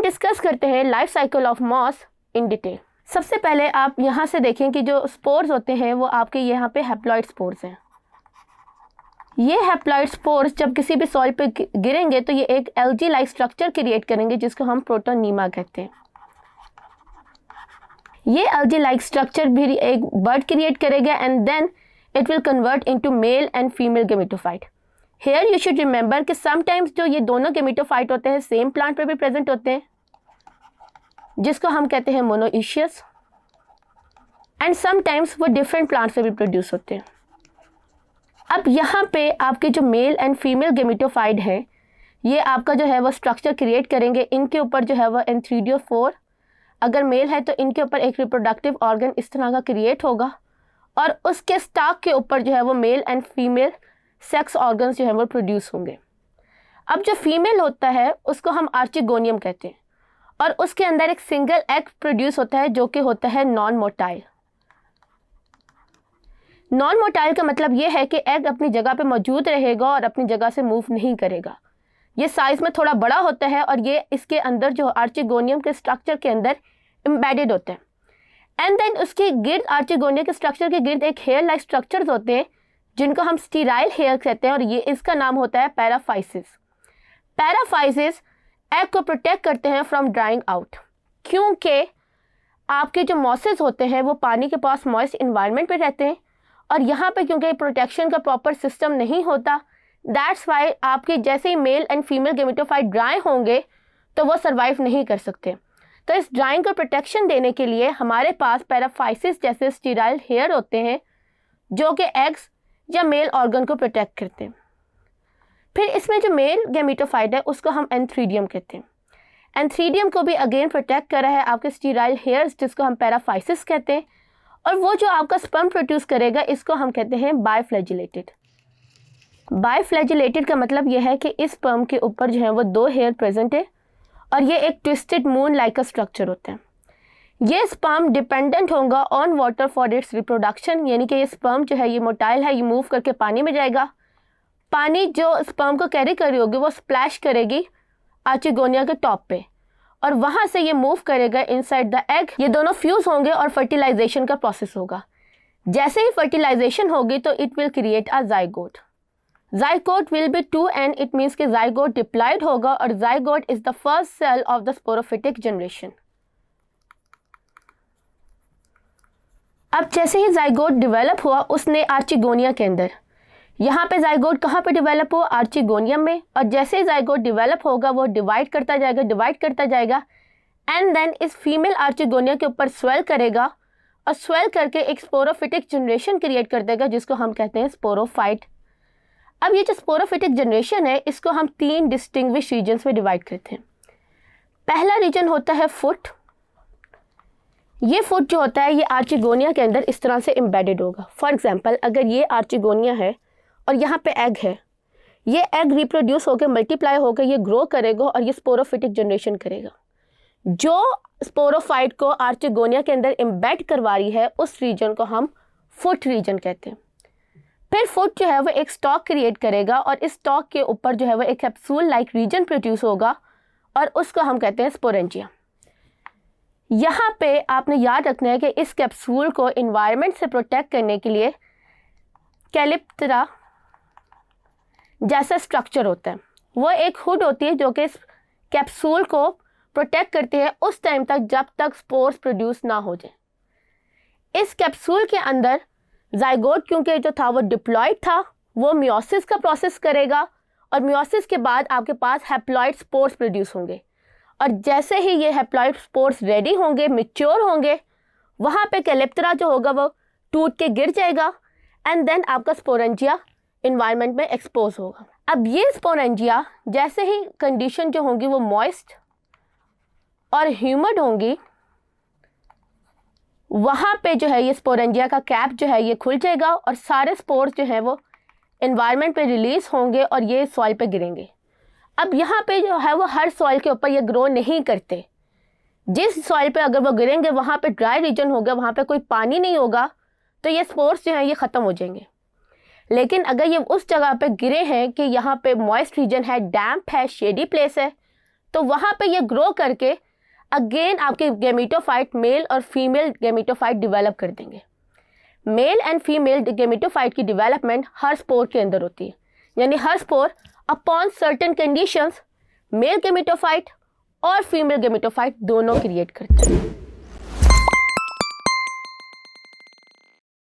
Discuss करते हैं life cycle of moss in detail. सबसे पहले आप यहाँ से देखें कि जो स्पोर्स होते हैं वो आपके यहाँ पे हैप्लॉइड स्पोर्स हैं। ये हैप्लॉइड स्पोर्स जब किसी भी सॉइल पे गिरेंगे तो ये एक एल्गी लाइक स्ट्रक्चर क्रिएट करेंगे जिसको हम प्रोटोनीमा कहते हैं। ये एल्गी लाइक स्ट्रक्चर भी एक बर्ड क्रिएट करेगा and then it will convert into male and female gametophyte. Here you should remember कि समटाइम्स जो ये दोनों गेमेटोफाइट होते हैं सेम प्लांट पे भी प्रेजेंट होते हैं जिसको हम कहते हैं मोनोइशियस, एंड समटाइम्स वो डिफरेंट प्लांट्स पे भी प्रोड्यूस होते हैं। अब यहाँ पे आपके जो मेल एंड फीमेल गेमेटोफाइट है ये आपका जो है वो स्ट्रक्चर क्रिएट करेंगे। इनके ऊपर जो है वो एंथ्रीडियोफोर, अगर मेल है तो इनके ऊपर एक रिप्रोडक्टिव ऑर्गन इस तरह का क्रिएट होगा और उसके स्टॉक के ऊपर जो है वो mail and female sex organs जो है वो प्रोड्यूस होंगे। अब जो फीमेल होता है उसको हम आर्चिगोनियम कहते हैं और उसके अंदर एक सिंगल एग प्रोड्यूस होता है जो कि होता है नॉन मोटाइल। नॉन मोटाइल का मतलब ये है कि एग अपनी जगह पे मौजूद रहेगा और अपनी जगह से मूव नहीं करेगा। ये साइज में थोड़ा बड़ा होता है और ये इसके अंदर जो आर्चिगोनियम के स्ट्रक्चर के अंदर एम्बेडेड होता है। एंड देन उसके गिर्द, आर्चिगोनियम के स्ट्रक्चर के गिर्द एक हेयर लाइक स्ट्रक्चर्स होते हैं जिनको हम स्टीराइल हेयर कहते हैं और ये इसका नाम होता है पैराफाइसिस। पैराफाइसिस एग को प्रोटेक्ट करते हैं फ्रॉम ड्राइंग आउट, क्योंकि आपके जो मॉसेस होते हैं वो पानी के पास मॉइस्ट इन्वायरमेंट पे रहते हैं और यहाँ पे क्योंकि प्रोटेक्शन का प्रॉपर सिस्टम नहीं होता, दैट्स वाई आपके जैसे ही male and female gametophyte dry होंगे तो वो सर्वाइव नहीं कर सकते। तो इस ड्राइंग को प्रोटेक्शन देने के लिए हमारे पास पैराफाइसिस जैसे स्टीराइल हेयर होते हैं जो कि एग्स या मेल ऑर्गन को प्रोटेक्ट करते हैं। फिर इसमें जो मेल गेमेटोफाइट है उसको हम एंथ्रीडियम कहते हैं। एंथ्रीडियम को भी अगेन प्रोटेक्ट कर रहा है आपके स्टीराइल हेयर्स जिसको हम पैराफाइसिस कहते हैं, और वो जो आपका स्पर्म प्रोड्यूस करेगा इसको हम कहते हैं बायफ्लैजिलेटेड। बायफ्लैजिलेटेड का मतलब यह है कि इस स्पर्म के ऊपर जो है वो 2 हेयर प्रेजेंट है और ये एक ट्विस्टेड मून लाइक का स्ट्रक्चर होता है। ये स्पर्म डिपेंडेंट होगा on water for its reproduction, यानी कि ये स्पर्म जो है ये मोटाइल है, ये मूव करके पानी में जाएगा। पानी जो स्पर्म को कैरी कर रही होगी वो स्प्लैश करेगी आर्चिगोनिया के टॉप पे और वहाँ से ये मूव करेगा इनसाइड द एग। ये दोनों फ्यूज होंगे और फर्टिलाइजेशन का प्रोसेस होगा। जैसे ही फर्टिलाइजेशन होगी तो it will create a zygote. Zygote will be 2 and it means कि जाइगोट डिप्लॉयड होगा और zygote is the first cell of the sporophytic generation. अब जैसे ही जाइगोट डेवलप हुआ उसने आर्चिगोनिया के अंदर, यहाँ पे जाइगोट कहाँ पे डेवलप हुआ? आर्चिगोनियम में। और जैसे ही जाइगोट डेवलप होगा वो डिवाइड करता जाएगा एंड देन इस फीमेल आर्चिगोनिया के ऊपर स्वेल करेगा और स्वेल करके एक स्पोरोफिटिक जनरेशन क्रिएट कर देगा जिसको हम कहते हैं स्पोरोफाइट। अब ये जो स्पोरोफिटिक जनरेशन है इसको हम 3 डिस्टिंग्विश रीजन्स में डिवाइड करते हैं। पहला रीजन होता है फुट। ये फुट जो होता है ये आर्चिगोनिया के अंदर इस तरह से एम्बेडेड होगा। फॉर एग्जाम्पल अगर ये आर्चिगोनिया है और यहाँ पे एग है, ये एग रिप्रोड्यूस होकर मल्टीप्लाई होकर ये ग्रो करेगा और ये स्पोरोफिटिक जनरेशन करेगा। जो स्पोरोफाइट को आर्चिगोनिया के अंदर एम्बेड करवा रही है उस रीजन को हम फुट रीजन कहते हैं। फिर फुट जो है वो एक स्टॉक क्रिएट करेगा और इस स्टॉक के ऊपर जो है वो एक कैप्सूल लाइक रीजन प्रोड्यूस होगा और उसको हम कहते हैं स्पोरेंजिया। यहाँ पे आपने याद रखना है कि इस कैप्सूल को इन्वायरमेंट से प्रोटेक्ट करने के लिए कैलिप्टेरा जैसा स्ट्रक्चर होता है, वो एक हुड होती है जो कि इस कैप्सूल को प्रोटेक्ट करती है उस टाइम तक जब तक स्पोर्स प्रोड्यूस ना हो जाए। इस कैप्सूल के अंदर जाइगोट क्योंकि जो था वो डिप्लॉयड था, वो मियोसिस का प्रोसेस करेगा और मियोसिस के बाद आपके पास हैप्लॉइड स्पोर्स प्रोड्यूस होंगे और जैसे ही ये हैप्लॉइड स्पोर्स रेडी होंगे, मैच्योर होंगे, वहाँ पे कैलिप्टेरा जो होगा वो टूट के गिर जाएगा एंड देन आपका स्पोरेंजिया इन्वायरमेंट में एक्सपोज होगा। अब ये स्पोरेंजिया जैसे ही कंडीशन जो होंगी वो मॉइस्ट और ह्यूमिड होंगी, वहाँ पे जो है ये स्पोरेंजिया का कैप जो है ये खुल जाएगा और सारे स्पोर्स जो है वो इन्वायरमेंट पे रिलीज होंगे और ये सॉइल पे गिरेंगे। अब यहाँ पे जो है वो हर सॉइल के ऊपर ये ग्रो नहीं करते। जिस सॉइल पे अगर वो गिरेंगे वहाँ पे ड्राई रीजन होगा, वहाँ पे कोई पानी नहीं होगा, तो ये स्पोर्स जो हैं ये ख़त्म हो जाएंगे। लेकिन अगर ये उस जगह पे गिरे हैं कि यहाँ पे मॉइस्ट रीजन है, डैम्प है, शेडी प्लेस है, तो वहाँ पे ये ग्रो करके अगेन आपके गेमेटोफाइट मेल और फीमेल गेमेटोफाइट डेवलप कर देंगे। मेल एंड फीमेल गेमेटोफाइट की डेवलपमेंट हर स्पोर के अंदर होती है, यानी हर spore upon certain conditions male gametophyte और फीमेल गेमेटोफाइट दोनों क्रिएट करते हैं।